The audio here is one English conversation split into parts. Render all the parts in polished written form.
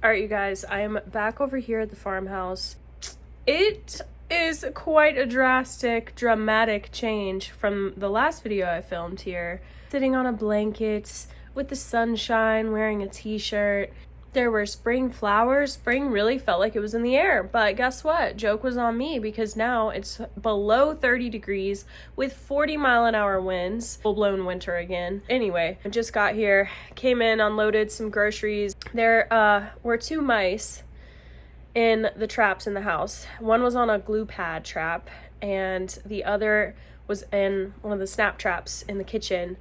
All right, you guys, I am back over here at the farmhouse. It is quite a dramatic change from the last video I filmed here. Sitting on a blanket with the sunshine, wearing a t-shirt. There were spring flowers. Spring really felt like it was in the air, but guess what? Joke was on me because now it's below 30 degrees with 40-mile-an-hour winds. Full-blown winter again. Anyway, I just got here, came in, unloaded some groceries. There were 2 mice in the traps in the house. One was on a glue pad trap and the other was in one of the snap traps in the kitchen.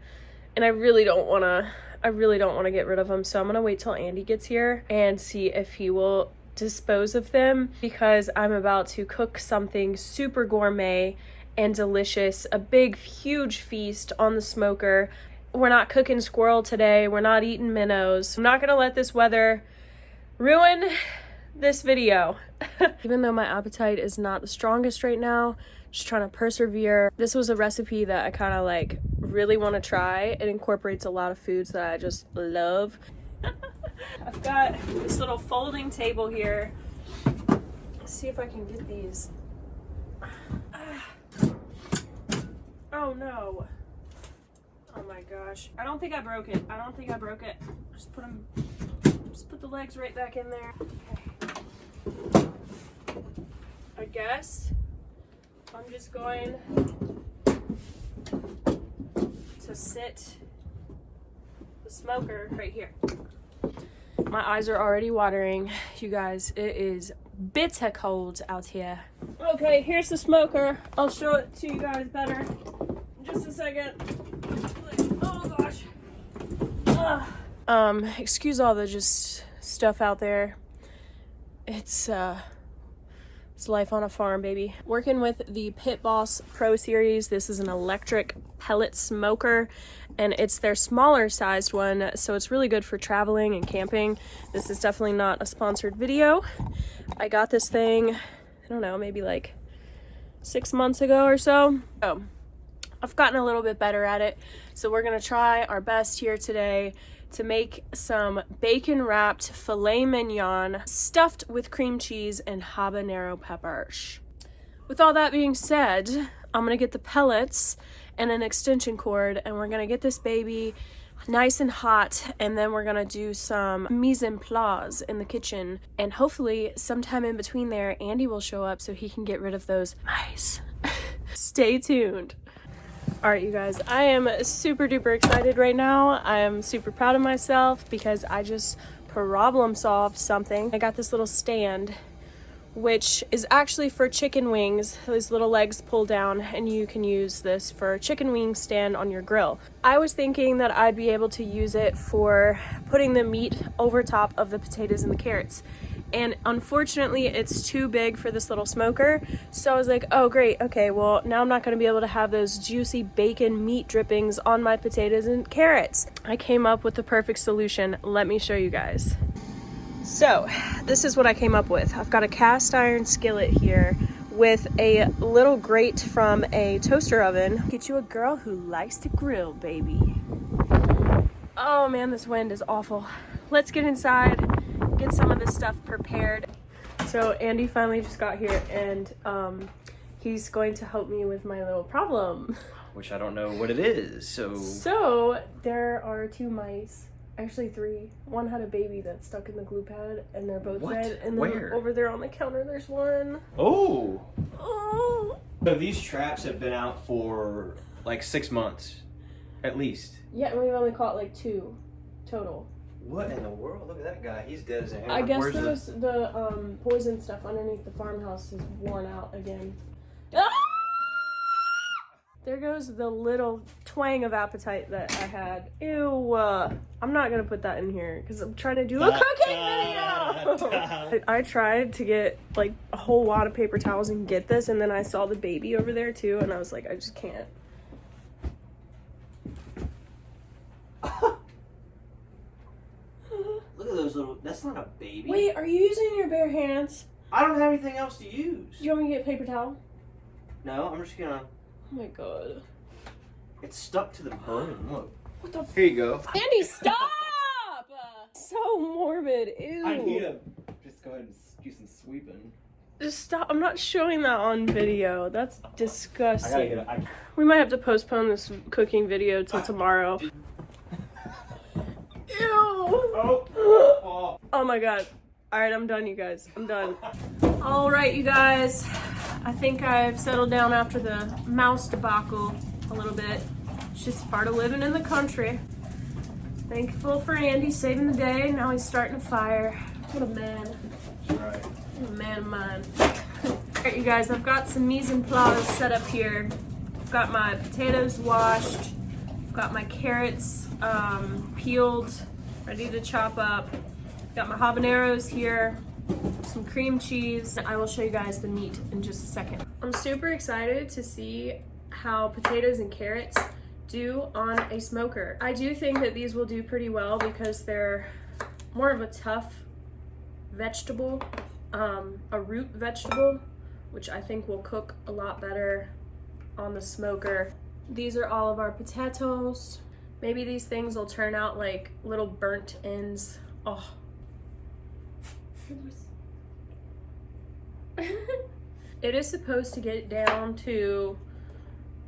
And I really don't want to get rid of them, so I'm gonna wait till Andy gets here and see if he will dispose of them, because I'm about to cook something super gourmet and delicious, a big huge feast on the smoker. We're not cooking squirrel today, we're not eating minnows. I'm not gonna let this weather ruin this video. Even though my appetite is not the strongest right now, just trying to persevere. This was a recipe that I kind of like really want to try. It incorporates a lot of foods that I just love. I've got this little folding table here. Let's see if I can get these. Oh no. Oh my gosh. I don't think I broke it. Just put the legs right back in there. Okay. I guess I'm just going to sit the smoker right here. My eyes are already watering, you guys. It is bitter cold out here. Okay, here's the smoker. I'll show it to you guys better in just a second. Oh gosh. Excuse all the just stuff out there. It's life on a farm, baby. Working with the Pit Boss Pro Series. This is an electric pellet smoker, and it's their smaller sized one, so it's really good for traveling and camping. This is definitely not a sponsored video. I got this thing, I don't know, maybe like 6 months ago or so. I've gotten a little bit better at it, so we're gonna try our best here today to make some bacon wrapped filet mignon stuffed with cream cheese and habanero peppers. With all that being said, I'm gonna get the pellets and an extension cord, and we're gonna get this baby nice and hot, and then we're gonna do some mise en place in the kitchen, and hopefully sometime in between there Andy will show up so he can get rid of those mice. Stay tuned. All right, you guys, I am super duper excited right now. I am super proud of myself because I just problem solved something. I got this little stand, which is actually for chicken wings. These little legs pull down, and you can use this for a chicken wing stand on your grill. I was thinking that I'd be able to use it for putting the meat over top of the potatoes and the carrots. And unfortunately, it's too big for this little smoker. So I was like, oh great, okay, well now I'm not gonna be able to have those juicy bacon meat drippings on my potatoes and carrots. I came up with the perfect solution. Let me show you guys. So this is what I came up with. I've got a cast iron skillet here with a little grate from a toaster oven. Get you a girl who likes to grill, baby. Oh man, this wind is awful. Let's get inside, get some of this stuff prepared. So Andy finally just got here, and he's going to help me with my little problem. Which I don't know what it is, so... So there are 2 mice. Actually 3. One had a baby that's stuck in the glue pad, and they're both dead. And then Where? over there on the counter, there's one. Oh! Oh! So these traps have been out for like 6 months, at least. Yeah, and we've only caught like 2 total. What in the world? Look at that guy. He's dead as a hammer. I guess the poison stuff underneath the farmhouse is worn out again. Ah! There goes the little twang of appetite that I had. Ew. I'm not gonna put that in here because I'm trying to do a cooking video. I tried to get like a whole wad of paper towels and get this, and then I saw the baby over there too, and I was like, I just can't. Look at those little... That's not a baby. Wait, are you using your bare hands? I don't have anything else to use. Do you want me to get a paper towel? No, I'm just gonna... Oh my god. It's stuck to the broom. Look. What the Here you go. Andy, stop! So morbid. Ew. I need to just go ahead and do some sweeping. Just stop. I'm not showing that on video. That's disgusting. I gotta get it. We might have to postpone this cooking video till tomorrow. Ew. Oh. Oh my god. Alright, I'm done, you guys. I'm done. Alright, you guys. I think I've settled down after the mouse debacle a little bit. It's just part of living in the country. Thankful for Andy saving the day. Now he's starting a fire. What a man. That's right. What a man of mine. Alright, you guys, I've got some mise en place set up here. I've got my potatoes washed. I've got my carrots peeled, ready to chop up. Got my habaneros here, some cream cheese. I will show you guys the meat in just a second. I'm super excited to see how potatoes and carrots do on a smoker. I do think that these will do pretty well because they're more of a tough vegetable, a root vegetable, which I think will cook a lot better on the smoker. These are all of our potatoes. Maybe these things will turn out like little burnt ends. Oh. It is supposed to get down to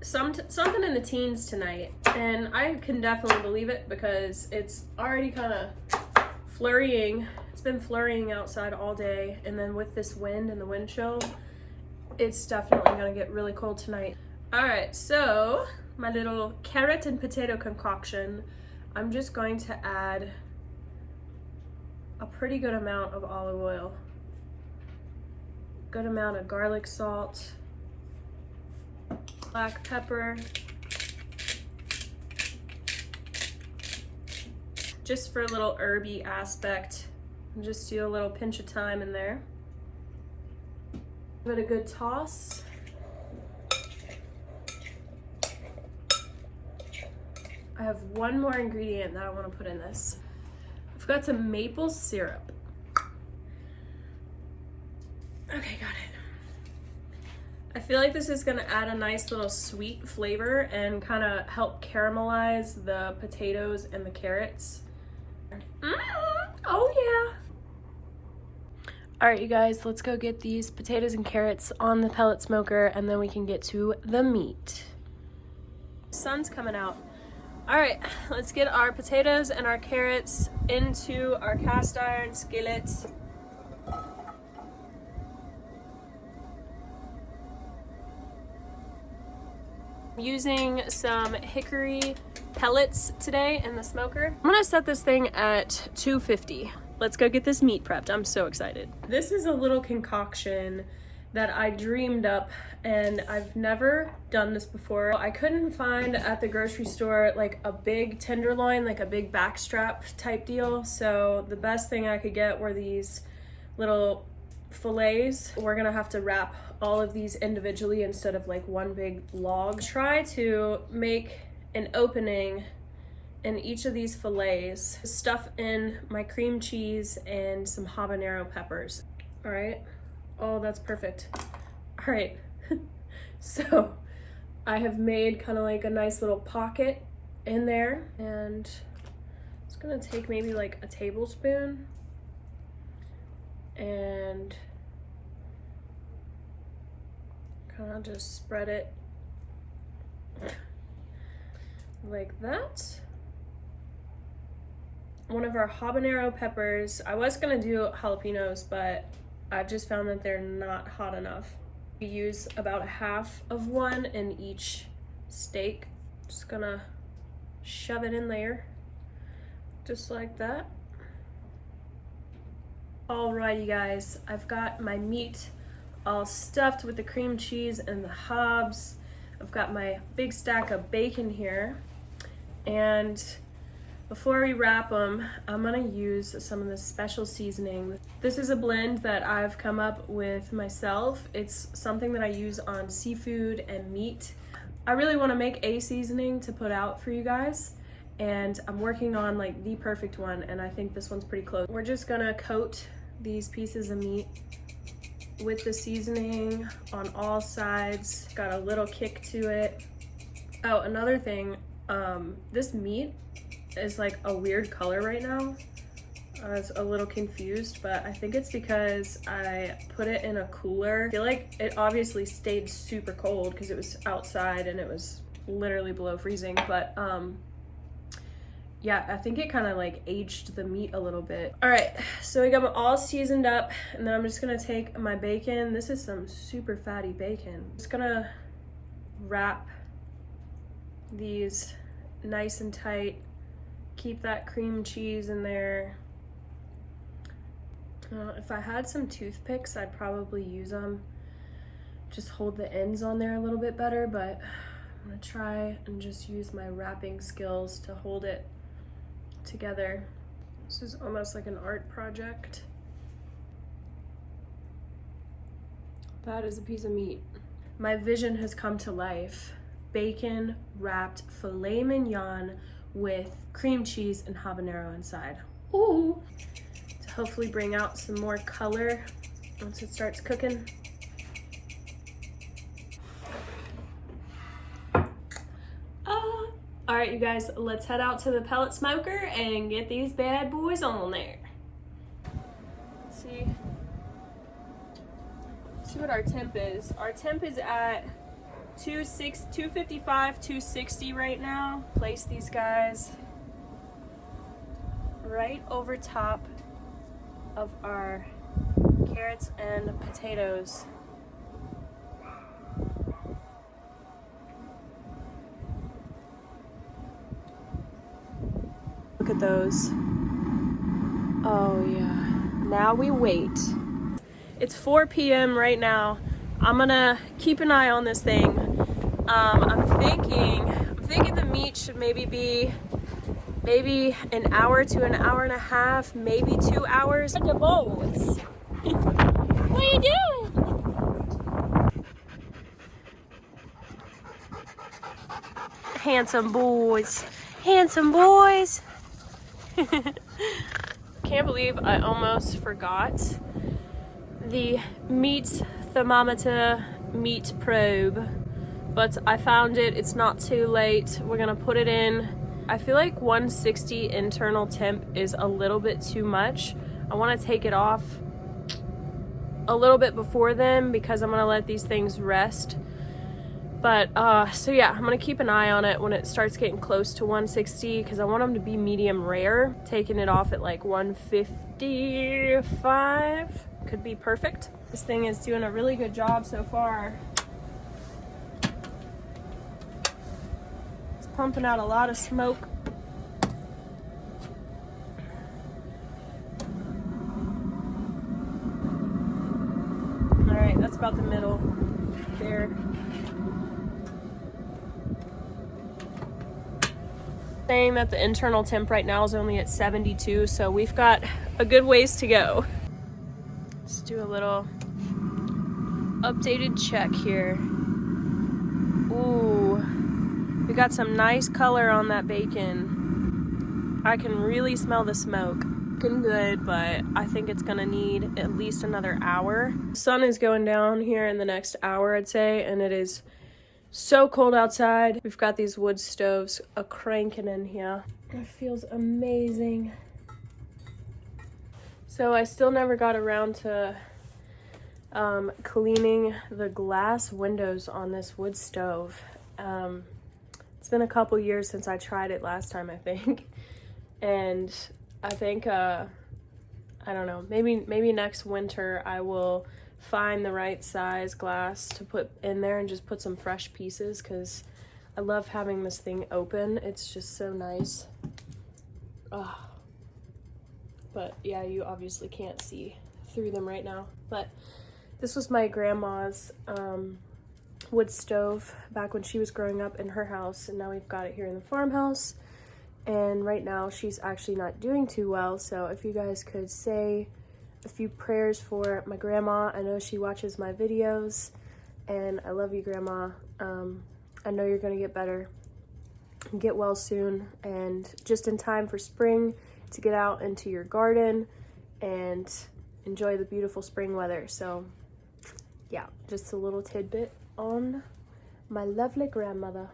something in the teens tonight, and I can definitely believe it because it's already kind of flurrying. It's been flurrying outside all day, and then with this wind and the wind chill, it's definitely gonna get really cold tonight. All right, so my little carrot and potato concoction, I'm just going to add a pretty good amount of olive oil, good amount of garlic salt, black pepper, just for a little herby aspect, and just do a little pinch of thyme in there. Give it a good toss. I have one more ingredient that I want to put in this. I've got some maple syrup. Okay, got it. I feel like this is gonna add a nice little sweet flavor and kind of help caramelize the potatoes and the carrots. Oh yeah. All right, you guys, let's go get these potatoes and carrots on the pellet smoker, and then we can get to the meat. Sun's coming out. All right, let's get our potatoes and our carrots into our cast iron skillet. I'm using some hickory pellets today in the smoker. I'm gonna set this thing at 250. Let's go get this meat prepped. I'm so excited. This is a little concoction that I dreamed up, and I've never done this before. I couldn't find at the grocery store like a big tenderloin, like a big backstrap type deal. So the best thing I could get were these little fillets. We're gonna have to wrap all of these individually instead of like one big log. Try to make an opening in each of these fillets. Stuff in my cream cheese and some habanero peppers. All right. Oh, that's perfect. All right. So I have made kind of like a nice little pocket in there, and it's gonna take maybe like a tablespoon and kind of just spread it like that. One of our habanero peppers. I was gonna do jalapenos, but I've just found that they're not hot enough. We use about a half of one in each steak. Just gonna shove it in there, just like that. Alright, you guys, I've got my meat all stuffed with the cream cheese and the hobs. I've got my big stack of bacon here, and before we wrap them, I'm gonna use some of this special seasoning. This is a blend that I've come up with myself. It's something that I use on seafood and meat. I really wanna make a seasoning to put out for you guys, and I'm working on like the perfect one, and I think this one's pretty close. We're just gonna coat these pieces of meat with the seasoning on all sides. Got a little kick to it. Oh, another thing, this meat is like a weird color right now. I was a little confused, but I think it's because I put it in a cooler. I feel like it obviously stayed super cold because it was outside and it was literally below freezing, but yeah, I think it kind of like aged the meat a little bit. All right, so I got them all seasoned up, and then I'm just gonna take my bacon. This is some super fatty bacon. Just gonna wrap these nice and tight. Keep that cream cheese in there. If I had some toothpicks, I'd probably use them. Just hold the ends on there a little bit better, but I'm gonna try and just use my wrapping skills to hold it together. This is almost like an art project. That is a piece of meat. My vision has come to life. Bacon wrapped filet mignon with cream cheese and habanero inside. Ooh! To hopefully bring out some more color once it starts cooking. All right, you guys, let's head out to the pellet smoker and get these bad boys on there. Let's see what our temp is. Our temp is at 255, 260 right now. Place these guys right over top of our carrots and potatoes. Look at those. Oh yeah. Now we wait. It's 4 p.m. right now. I'm gonna keep an eye on this thing. I'm thinking the meat should maybe be an hour to an hour and a half, maybe 2 hours. The boys. What are you doing? Handsome boys. Handsome boys. Can't believe I almost forgot the meat thermometer meat probe, but I found it. It's not too late. We're gonna put it in. I feel like 160 internal temp is a little bit too much. I want to take it off a little bit before then because I'm gonna let these things rest. But so yeah, I'm gonna keep an eye on it when it starts getting close to 160 because I want them to be medium rare. Taking it off at like 155 could be perfect. This thing is doing a really good job so far. It's pumping out a lot of smoke. All right, that's about the middle there. Saying that the internal temp right now is only at 72, so we've got a good ways to go. Let's do a little updated check here. Ooh, we got some nice color on that bacon. I can really smell the smoke. Looking good, but I think it's gonna need at least another hour. The sun is going down here in the next hour, I'd say, and it is so cold outside. We've got these wood stoves a-cranking in here. It feels amazing. So I still never got around to cleaning the glass windows on this wood stove. It's been a couple years since I tried it last time, I think. And I think, I don't know, maybe next winter I will find the right size glass to put in there and just put some fresh pieces because I love having this thing open. It's just so nice. Oh. But yeah, you obviously can't see through them right now. But this was my grandma's wood stove back when she was growing up in her house, and now we've got it here in the farmhouse. And right now she's actually not doing too well, so if you guys could say a few prayers for my grandma. I know she watches my videos, and I love you, Grandma. I know you're gonna get better and get well soon, and just in time for spring to get out into your garden and enjoy the beautiful spring weather. So yeah, just a little tidbit on my lovely grandmother.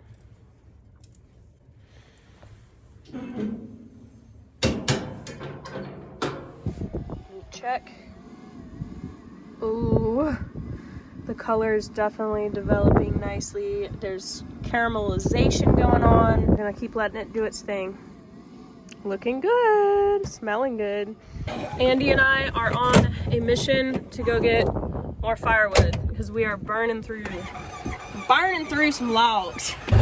check. Ooh, the color is definitely developing nicely. There's caramelization going on. I'm gonna keep letting it do its thing. Looking good, smelling good. Andy and I are on a mission to go get more firewood because we are burning through some logs. So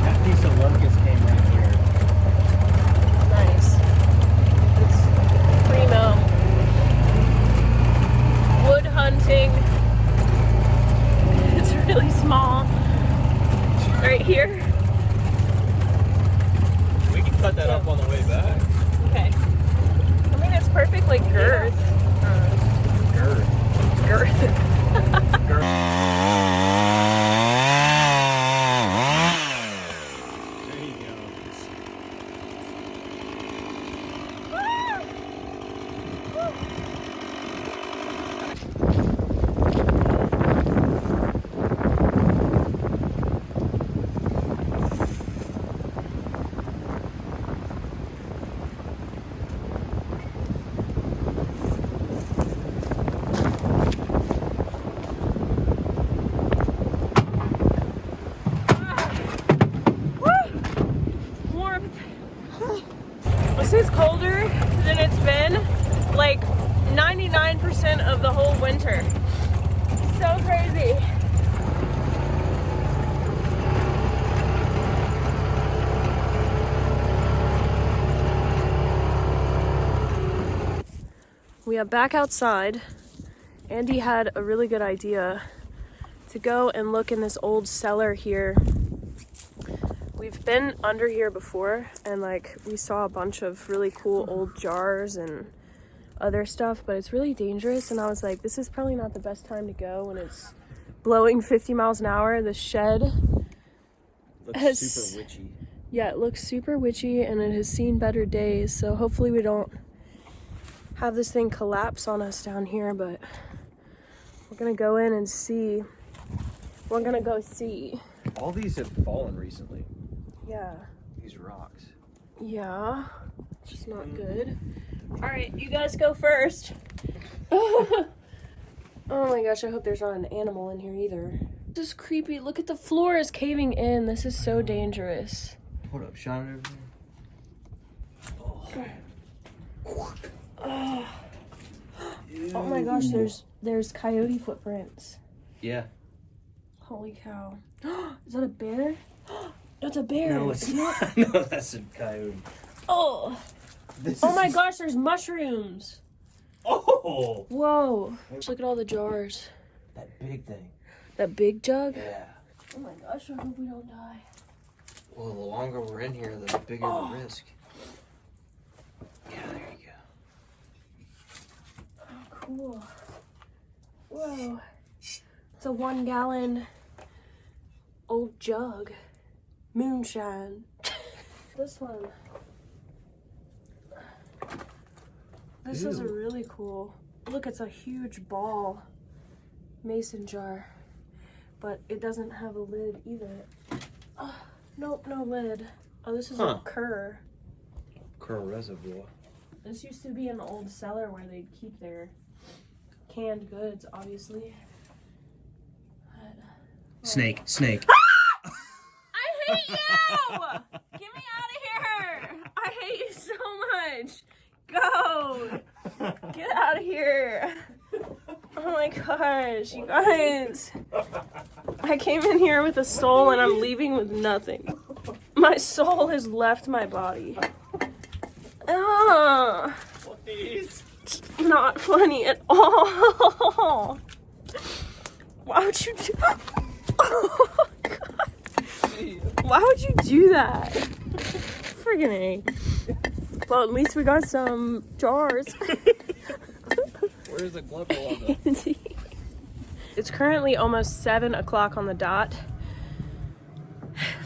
that piece of locust came right here. Nice. It's primo. Wood hunting. It's really small. Right here. We can cut that up on the way back. Okay. I mean, it's perfect, like girth. Girth. Girth. Girth. There you go. This is colder than it's been like 99% of the whole winter. So crazy. We are back outside. Andy had a really good idea to go and look in this old cellar here. We've been under here before and like we saw a bunch of really cool old jars and other stuff, but it's really dangerous, and I was like, this is probably not the best time to go when it's blowing 50 miles an hour. The shed Looks super witchy. Yeah, it looks super witchy and it has seen better days, so hopefully we don't have this thing collapse on us down here, but we're gonna go in and see. We're gonna go see. All these have fallen recently. Yeah. These rocks. Yeah. It's not good. Alright, you guys go first. Oh my gosh, I hope there's not an animal in here either. This is creepy. Look at the floor is caving in. This is so dangerous. Hold up, shine it over there. Oh. Oh my gosh, there's coyote footprints. Yeah. Holy cow. Is that a bear? That's a bear. No, it's not. No, that's a coyote. Oh. Oh my gosh, there's mushrooms. Oh. Whoa. Look at all the jars. That big thing. That big jug? Yeah. Oh my gosh, I hope we don't die. Well, the longer we're in here, the bigger the risk. Yeah, there you go. Oh, cool. Whoa. It's a 1 gallon old jug. Moonshine. This one. This is a really cool. Look, it's a huge ball mason jar, but it doesn't have a lid either. Oh, nope, no lid. Oh, this is a Kerr. Kerr reservoir. This used to be an old cellar where they'd keep their canned goods, obviously. But, Snake, snake. I hate you! Get me out of here! I hate you so much. Go! Get out of here. Oh my gosh, you guys. I came in here with a soul and I'm leaving with nothing. My soul has left my body. Please. Not funny at all. Why would you do that? Oh, God. Why would you do that? Friggin' A. Well, at least we got some jars. Where's the glove on the... It's currently almost 7 o'clock on the dot.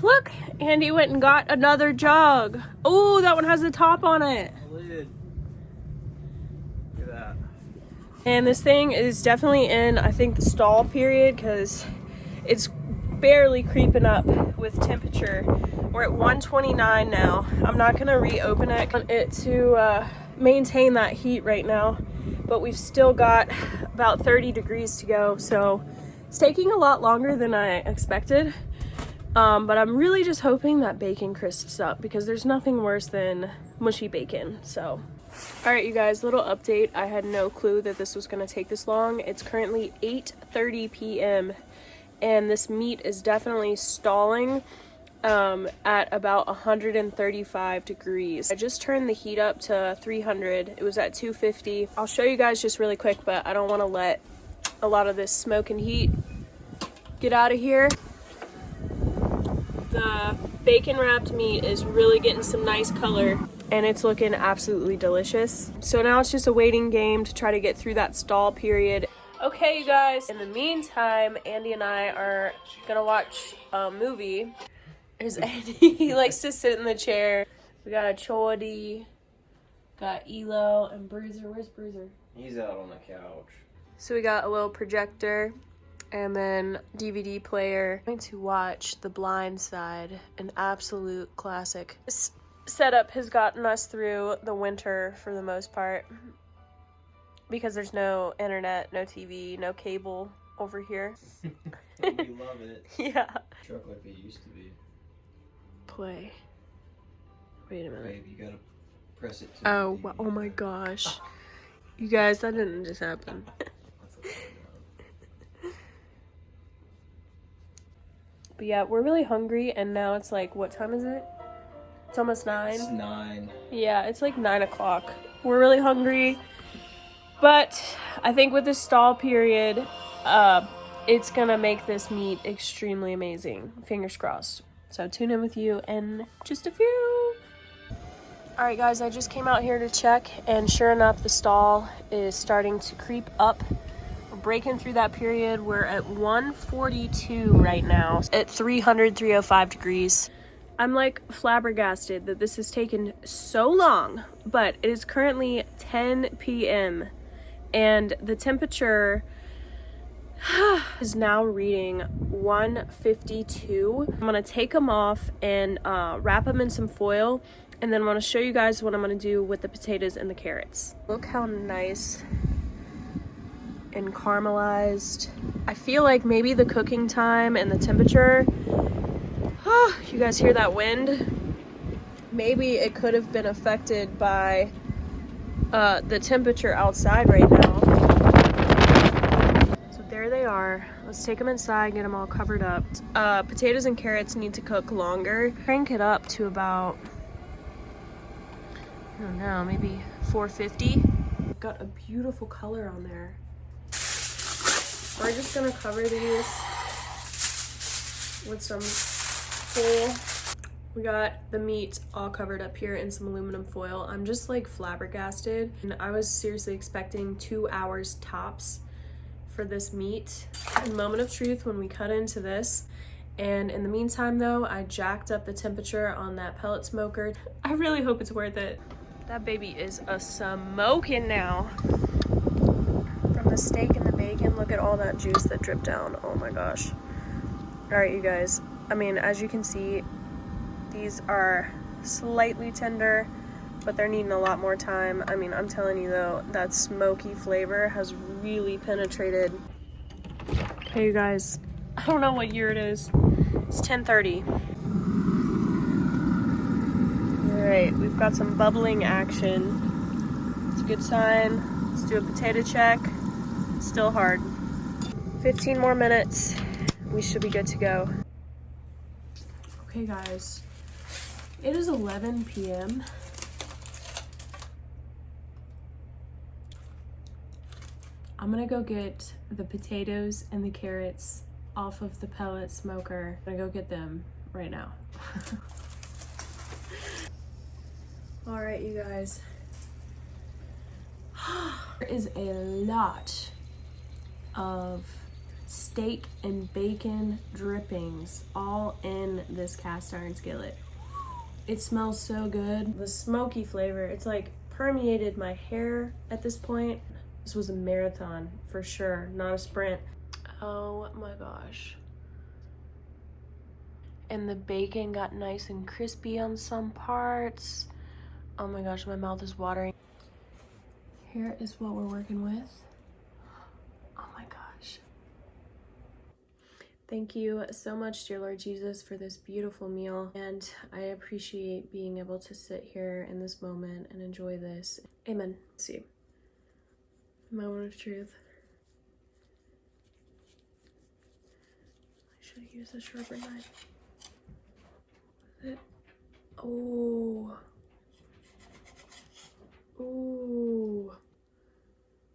Look, Andy went and got another jug. Oh, that one has the top on it. Lid. Look at that. And this thing is definitely in, I think, the stall period because it's barely creeping up with temperature. We're at 129 now. I'm not gonna reopen it. I want it to maintain that heat right now, but we've still got about 30 degrees to go, so it's taking a lot longer than I expected. But I'm really just hoping that bacon crisps up, because there's nothing worse than mushy bacon. So, all right, you guys, little update. I had no clue that this was gonna take this long. It's currently 8:30 p.m. and this meat is definitely stalling at about 135 degrees. I just turned the heat up to 300. It was at 250. I'll show you guys just really quick, but I don't want to let a lot of this smoke and heat get out of here. The bacon wrapped meat is really getting some nice color and it's looking absolutely delicious. So now it's just a waiting game to try to get through that stall period. Okay, you guys, in the meantime, Andy and I are gonna watch a movie. There's Andy, he likes to sit in the chair. We got a Chody, got Elo, and Bruiser. Where's Bruiser? He's out on the couch. So we got a little projector and then DVD player. I'm going to watch The Blind Side, an absolute classic. This setup has gotten us through the winter for the most part, because there's no internet, no TV, no cable over here. You love it. Yeah. Truck like it used to be. Play. Wait a minute. Babe, you gotta press it to Oh, oh my gosh. You guys, that didn't just happen. But yeah, we're really hungry, and now it's like, what time is it? It's almost 9. It's 9. Yeah, it's like 9 o'clock. We're really hungry. But I think with this stall period, it's gonna make this meat extremely amazing. Fingers crossed. So tune in with you in just a few. All right, guys, I just came out here to check, and sure enough, the stall is starting to creep up. We're breaking through that period. We're at 142 right now, at 305 degrees. I'm like flabbergasted that this has taken so long, but it is currently 10 p.m. and the temperature is now reading 152. I'm gonna take them off and wrap them in some foil, and then I'm gonna show you guys what I'm gonna do with the potatoes and the carrots. Look how nice and caramelized. I feel like maybe the cooking time and the temperature, you guys hear that wind? Maybe it could have been affected by the temperature outside right now. So there they are. Let's take them inside, get them all covered up. Potatoes and carrots need to cook longer. Crank it up to about, I don't know, maybe 450. Got a beautiful color on there. We're just gonna cover these with some foil. We got the meat all covered up here in some aluminum foil. I'm just like flabbergasted, and I was seriously expecting 2 hours tops for this meat. A moment of truth when we cut into this. And in the meantime though, I jacked up the temperature on that pellet smoker. I really hope it's worth it. That baby is a smoking now. From the steak and the bacon, look at all that juice that dripped down. Oh my gosh. All right, you guys. I mean, as you can see, these are slightly tender, but they're needing a lot more time. I mean, I'm telling you though, that smoky flavor has really penetrated. Okay, you guys, I don't know what year it is. It's 10:30. All right, we've got some bubbling action. It's a good sign. Let's do a potato check. Still hard. 15 more minutes. We should be good to go. Okay, guys. It is 11 p.m. I'm gonna go get the potatoes and the carrots off of the pellet smoker. I'm gonna go get them right now. All right, you guys. There is a lot of steak and bacon drippings all in this cast iron skillet. It smells so good. The smoky flavor, it's like permeated my hair at this point. This was a marathon for sure, not a sprint. Oh my gosh. And the bacon got nice and crispy on some parts. Oh my gosh, my mouth is watering. Here is what we're working with. Oh my gosh. Thank you so much, dear Lord Jesus, for this beautiful meal. And I appreciate being able to sit here in this moment and enjoy this. Amen. Let's see. Moment of truth. I should have used a sharper knife. Oh. Ooh.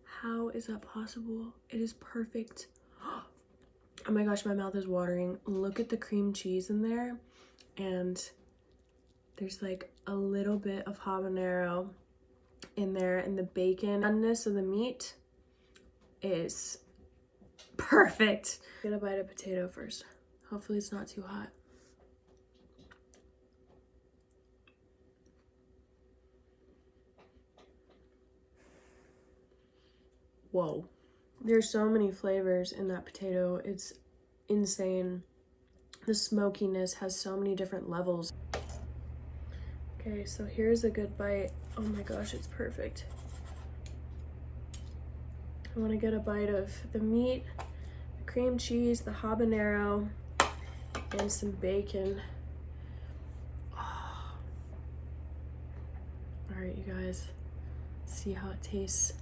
How is that possible? It is perfect. Oh my gosh, my mouth is watering. Look at the cream cheese in there. And there's like a little bit of habanero in there, and the bacon-ness of the meat is perfect. Get a bite of potato first. Hopefully it's not too hot. Whoa. There's so many flavors in that potato. It's insane. The smokiness has so many different levels. Okay, so here's a good bite. Oh my gosh, it's perfect. I want to get a bite of the meat, the cream cheese, the habanero, and some bacon. Oh. All right, you guys, let's see how it tastes.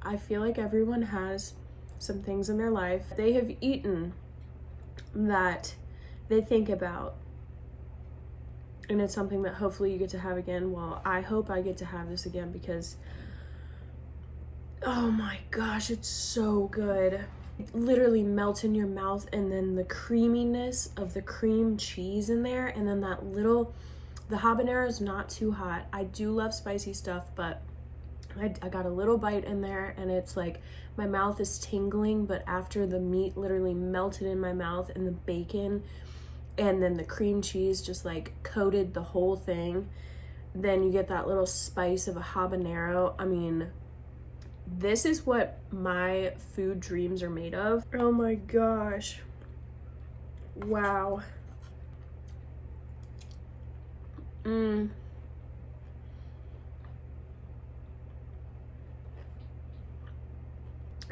I feel like everyone has some things in their life they have eaten that they think about. And it's something that hopefully you get to have again. Well, I hope I get to have this again because, oh my gosh, it's so good. It literally melts in your mouth, and then the creaminess of the cream cheese in there, and then that little, the habanero is not too hot. I do love spicy stuff, but I got a little bite in there, and it's like my mouth is tingling, but after the meat literally melted in my mouth and the bacon and then the cream cheese just like coated the whole thing, then you get that little spice of a habanero. I mean, this is what my food dreams are made of. Oh my gosh. Wow.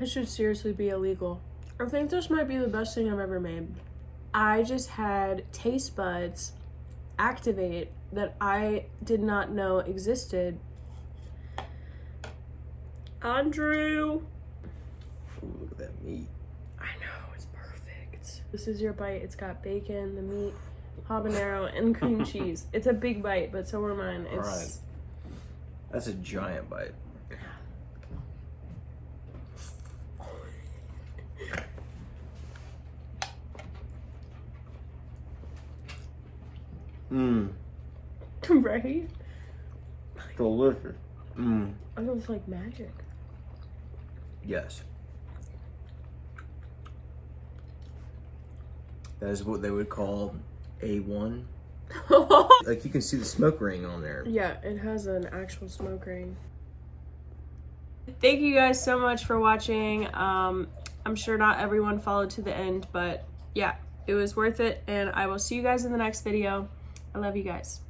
It should seriously be illegal. I think this might be the best thing I've ever made. I just had taste buds activate that I did not know existed. Andrew! Ooh, look at that meat. I know, it's perfect. This is your bite. It's got bacon, the meat, habanero, and cream cheese. It's a big bite, but so are mine. It's... All right. That's a giant bite. Right? Delicious. I know, it's like magic. Yes. That is what they would call A1. Like, you can see the smoke ring on there. Yeah, it has an actual smoke ring. Thank you guys so much for watching. I'm sure not everyone followed to the end, but yeah, it was worth it, and I will see you guys in the next video. I love you guys.